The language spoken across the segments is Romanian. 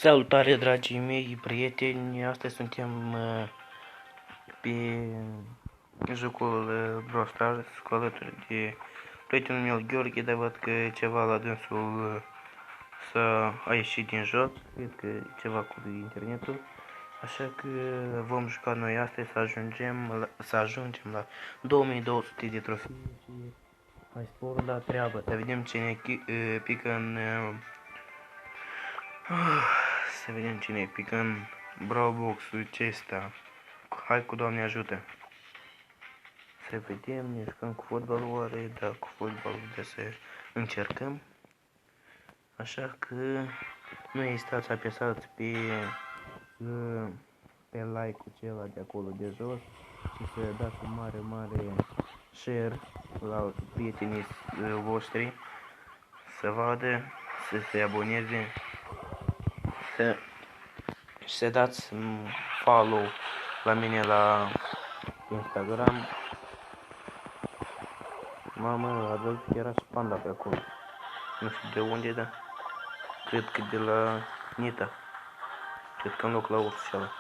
Salutare, dragii mei prieteni, astăzi suntem pe jocul Brawl Stars cu alături de prietenul meu Gheorghe, dar văd că ceva la dânsul a ieșit din joc, cred că ceva cu internetul, așa că vom juca noi astăzi să ajungem la 2200 de trofee și mai sporul la treabă, să vedem cine pică în să vedem cine pică în Brawl Box-ul acesta. Hai cu Doamne ajută. Să vedem, ne jucăm cu fotbalul oare? Da, cu fotbalul, de să încercăm. Așa că nu ezitați să apăsați pe like-ul acela de acolo de jos și să dați un mare share la prietenii voștri să vadă, să se aboneze, să dați follow la mine la Instagram. Mamă, a văzut că era și panda pe acolo. Nu știu de unde, dar cred că de la Nita. Cred că în loc la urs și ala.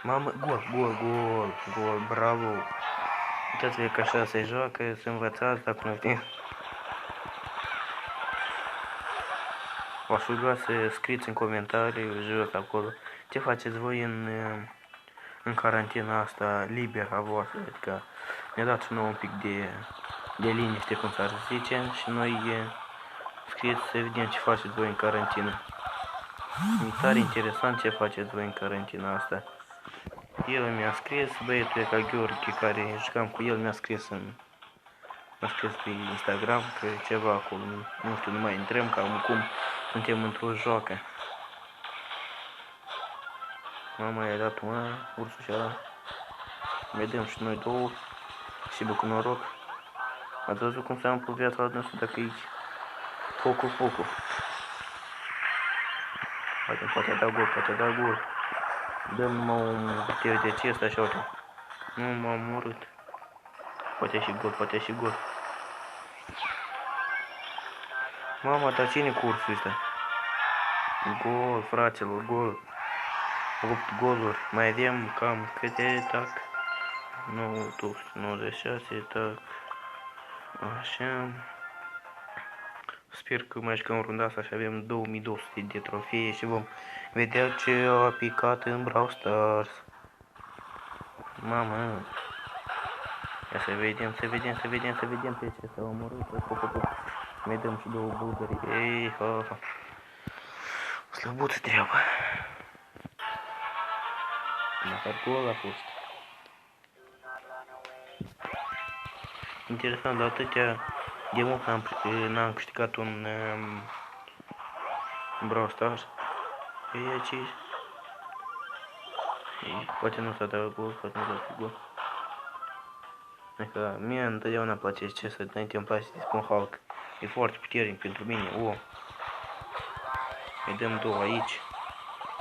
Mamă, gol, bravo. Uitați-vă că așa se joacă, să învățați dacă nu știți. V-aș ruga să scrieți în comentarii jos acolo ce faceți voi în carantina asta liber a voastră, adică ne dați și nouă un pic de liniște, cum s-ar zice, și noi scrieți să vedem ce faceți voi în carantină. Mi tare interesant ce faceți voi în carantina asta. El mi-a scris, băietul ca Gheorghe, care jucam cu el, mi-a scris pe Instagram că ceva acolo, nu știu, nu mai intrăm, cam cum suntem într-o joacă. Mama i-a dat una, ursul și ala. Vedem și noi două și cu noroc. Ați văzut cum s-a umplut viața la dânsul dacă aici. Focu. Poate da gol. Dăm numai un putere de acesta și uite. Nu m-am omorât. Poate și gol. Mama, dar cine cursul ăsta? Gol, fraților, gol. 8 goluri. Mai avem cam câte, tac? 96, tac. Așa. Sper că mai jucăm runda asta și avem 2200 de trofee și vom vedea ce a picat în Brawl Stars. Mamă. Ia să vedem pe ce s-a omorât. Mai dăm și două bulgări. Ei, ha. Slăbuță treaba. Măcar gol a fost. Interesant, la atâtea de mult n-am câștigat un Brawl Stars. E aici. Poate nu s-a dat gol, poate nu s-a dat gol. Adică mie întotdeauna îmi place ce să îmi place să spun Hulk. E foarte puternic pentru mine. Îi dăm două aici.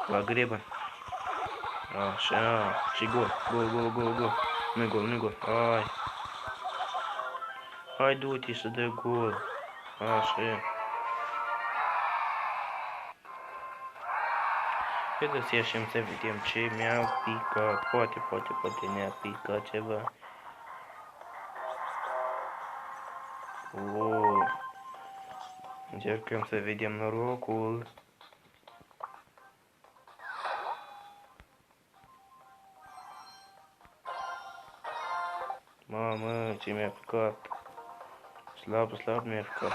La grebă. Așa. Și gol. Nu-i gol. Hai du-te să dă gol. Așa. Haideți să ieșim să vedem ce mi-a picat. Poate ne-a picat ceva. Încercăm să vedem norocul. Mamă, ce mi-a picat. Slab mi-a picat.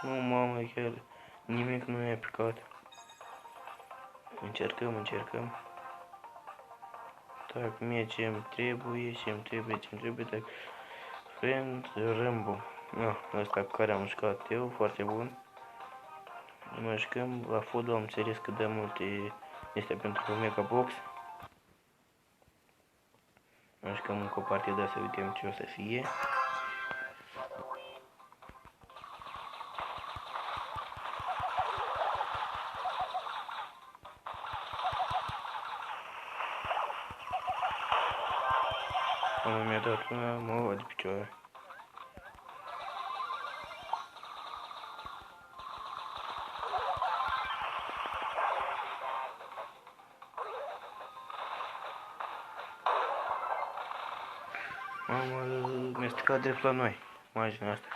Nu, mamă, chiar nimic nu mi-a picat. Încercăm. Так, mie ce-mi trebuie, так. Friend Rambo. Ăsta cu care am jucat eu, foarte bun. Mai jucăm la fotbal, am înțeles că dă multe este pentru Mega Box. Mai jucăm încă o partidă să vedem ce o să fie. Mama mi-a dat una nouă de picioare. Mama mi-a stricat drept la noi. Imagine asta.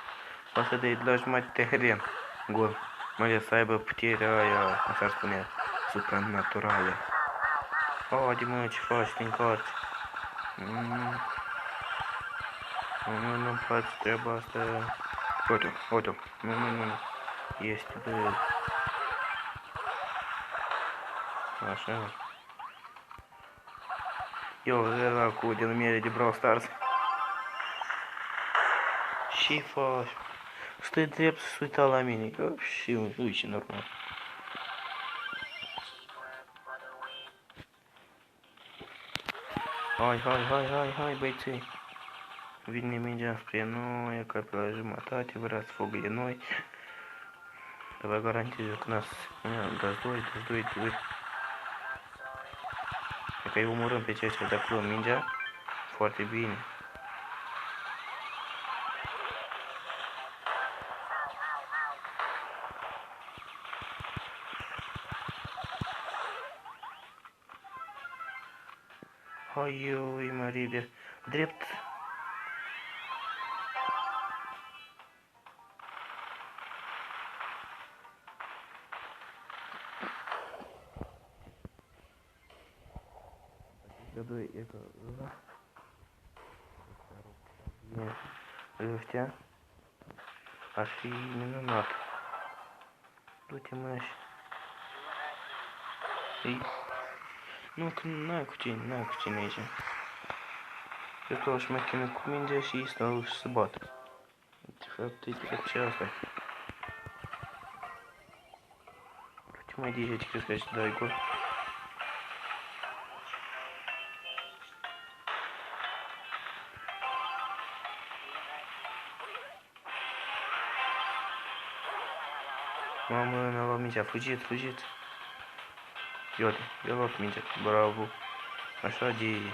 Asta de la jumătate teren. Gol. Mai ales să aibă puterea aia, cum s-ar spune, supranaturală. Haide mă, ce faci din carte? Nu-mi place treaba asta. Uite-o. Nu. Este, bă. Așa. Eu era cu denumire de Brawl Stars. Ce faci? Stai drept să uita la mine. Și uite, normal. Hai, băieții. Vine mingea spre noi, ca pe la jumătate, vrea să fugă de noi. Dar vă garantez că dați doi. Dacă îi omorâm pe cei de acolo mingea, foarte bine. Hai, Marie de drept. Doi, ăștia ar fi minunat. Du-te mă și... Nu, că n-ai cu cine aici. Eu stau și mă chinui cu mingea și ei stau și se bat. De fapt, e drept și asta. Du-te mai de aici, crezi că aici dai gol? Mamă, mi-a luat mingea, fugiți. Iată, i-a luat mingea, bravo. Așa de...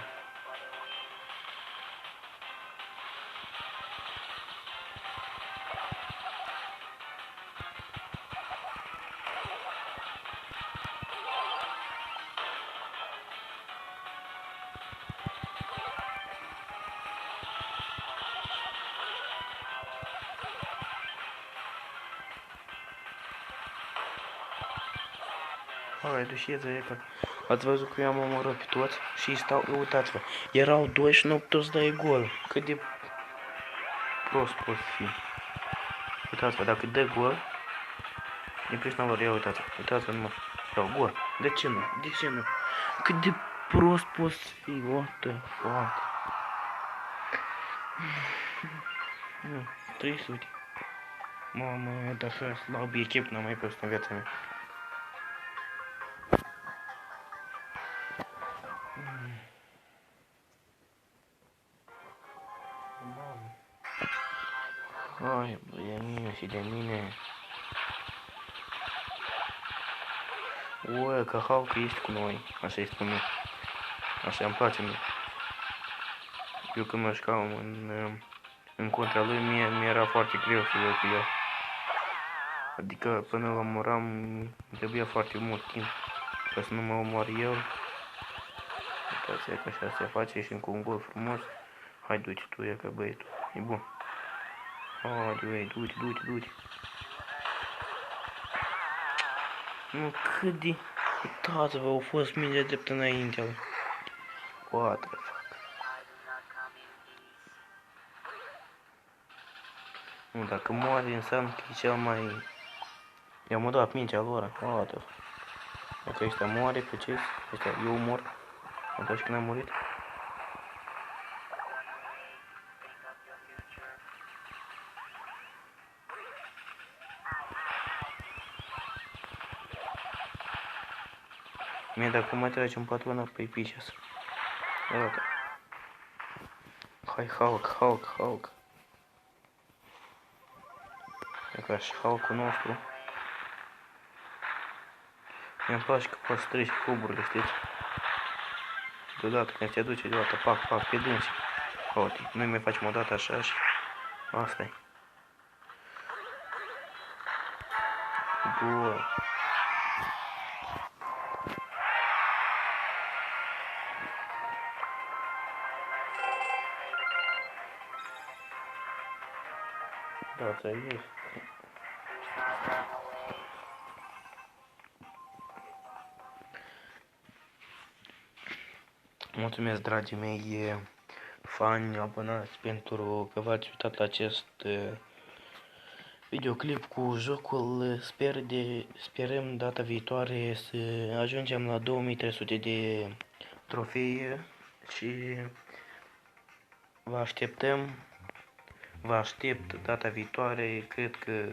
Hai, dușeți, că ați văzut că eu am omorât pe toți și stau, uitați-vă, erau doi și nu puteau să dai gol. Cât de prost pot fi. Uitați-vă, dacă dă gol, din pricina lor, ia uitați-vă numai, dau gol. De ce nu? Cât de prost poți fi, what the fuck. 300. Mamă, dar așa slab echip n-am mai fost în viața mea. Hai, de mine și de mine. Ue, că Hulk ești cu noi, așa-i spune. Așa îmi place mie. Eu când mă jucam în contra lui, mi-era foarte greu să iau cu el. Adică până la omoram, îmi trebuia foarte mult timp ca să nu mă omor el. Uitați-i că așa se face și cu un gol frumos. Hai, du-te tu, e că băietul, e bun. Hai, du-te. Nu, cât de... Uitați-vă, au fost mingea drept înainte. What the fuck. Nu, dacă moare înseamnă că e cel mai... I-am dat mingea lor. What the fuck. Dacă ăștia moare, pe ce? Ăștia, eu mor. Atunci când am murit. Mie dacă mai trage un patron pe pișas. Iată. Hai, Hulk. E ca și Hulk-ul nostru. Mi-mi place că poți să treci cuburile, știți? Deodată când te aduce deodată, pac, pe dânsi. haotic. Noi mai facem o dată așa și asta e. Bun. Da, să ies. Mulțumesc, dragii mei fani, abonați, pentru că v-ați uitat la acest videoclip cu jocul. Sperăm data viitoare să ajungem la 2300 de trofee și vă așteptăm. Vă aștept data viitoare, cred că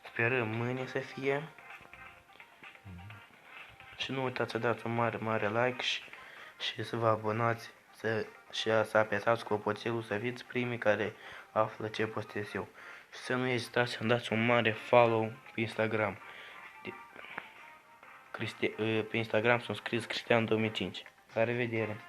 sperăm mâine să fie. Și nu uitați să dați un mare like și să vă abonați și să apesați clopoțelul să fiți primii care află ce postez eu. Și să nu ezitați să dați un mare follow pe Instagram. Pe Instagram sunt scris Cristian 2005. La revedere!